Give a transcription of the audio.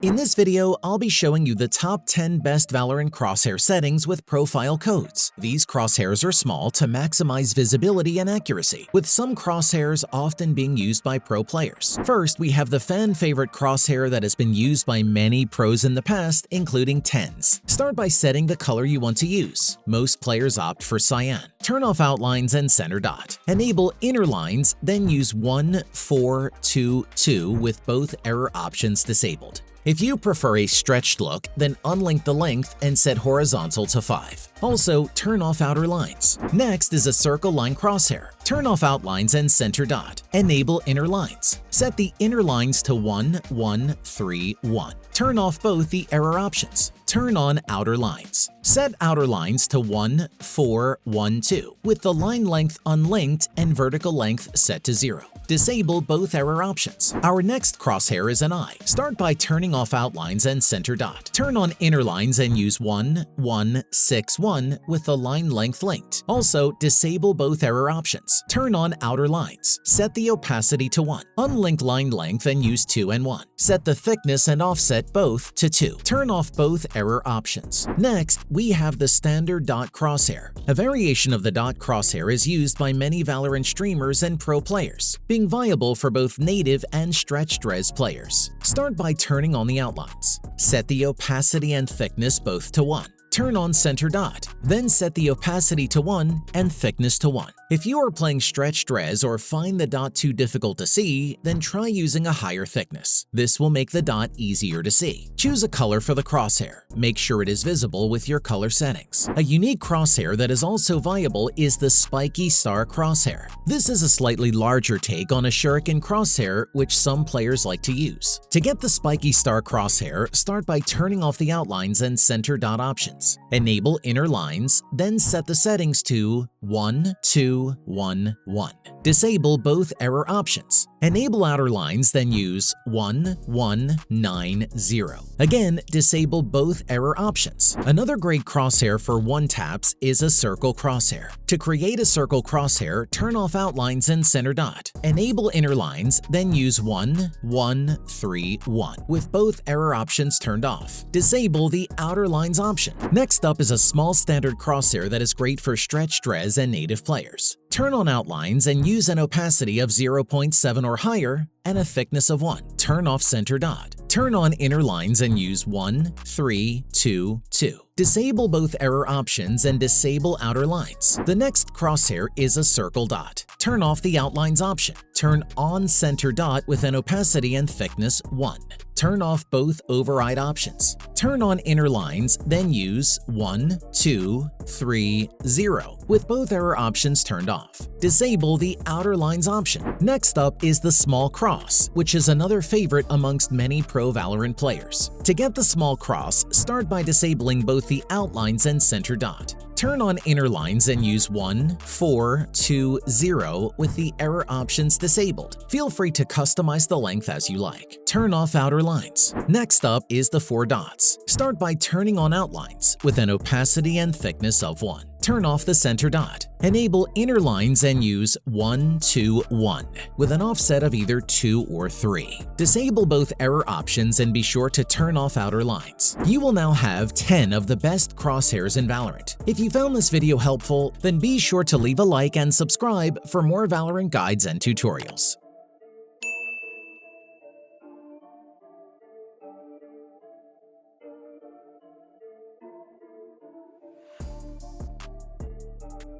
In this video, I'll be showing you the top 10 best Valorant Crosshair settings with profile codes. These crosshairs are small to maximize visibility and accuracy, with some crosshairs often being used by pro players. First, we have the fan-favorite crosshair that has been used by many pros in the past, including 10s. Start by setting the color you want to use. Most players opt for cyan. Turn off outlines and center dot. Enable inner lines, then use 1, 4, 2, 2 with both error options disabled. If you prefer a stretched look, then unlink the length and set horizontal to 5. Also, turn off outer lines. Next is a circle line crosshair. Turn off outlines and center dot. Enable inner lines. Set the inner lines to 1, 1, 3, 1. Turn off both the error options. Turn on outer lines. Set outer lines to 1, 4, 1, 2, with the line length unlinked and vertical length set to 0. Disable both error options. Our next crosshair is an eye. Start by turning off outlines and center dot. Turn on inner lines and use 1, 1, 6, 1 with the line length linked. Also, disable both error options. Turn on outer lines. Set the opacity to 1. Unlink line length and use 2 and 1. Set the thickness and offset both to 2. Turn off both error options. Next, we have the standard Dot Crosshair. A variation of the Dot Crosshair is used by many Valorant streamers and pro players, being viable for both native and stretched res players. Start by turning on the outlines. Set the opacity and thickness both to 1. Turn on center dot, then set the opacity to 1 and thickness to 1. If you are playing stretched res or find the dot too difficult to see, then try using a higher thickness. This will make the dot easier to see. Choose a color for the crosshair. Make sure it is visible with your color settings. A unique crosshair that is also viable is the Spiky star crosshair. This is a slightly larger take on a shuriken crosshair, which some players like to use. To get the Spiky star crosshair, start by turning off the outlines and center dot options. Enable inner lines, then set the settings to 1, 2, 1, 1. Disable both error options. Enable outer lines, then use 1, 1, 9, 0. Again, disable both error options. Another great crosshair for one-taps is a circle crosshair. To create a circle crosshair, turn off outlines and center dot. Enable inner lines, then use 1, 1, 3, 1 with both error options turned off. Disable the outer lines option. Next up is a small standard crosshair that is great for stretched res and native players. Turn on outlines and use an opacity of 0.7 or higher and a thickness of 1. Turn off center dot. Turn on inner lines and use 1, 3, 2, 2. Disable both error options and disable outer lines. The next crosshair is a circle dot. Turn off the outlines option. Turn on center dot with an opacity and thickness 1. Turn off both override options. Turn on inner lines, then use 1, 2, 3, 0 with both error options turned off. Disable the outer lines option. Next up is the small cross, which is another favorite amongst many pro Valorant players. To get the small cross, start by disabling both the outlines and center dot. Turn on inner lines and use 1, 4, 2, 0 with the error options disabled. Feel free to customize the length as you like. Turn off outer lines. Next up is the 4 dots. Start by turning on outlines with an opacity and thickness of 1. Turn off the center dot. Enable inner lines and use 1, 2, 1 with an offset of either 2 or 3. Disable both error options and be sure to turn off outer lines. You will now have 10 of the best crosshairs in Valorant. If you found this video helpful, then be sure to leave a like and subscribe for more Valorant guides and tutorials.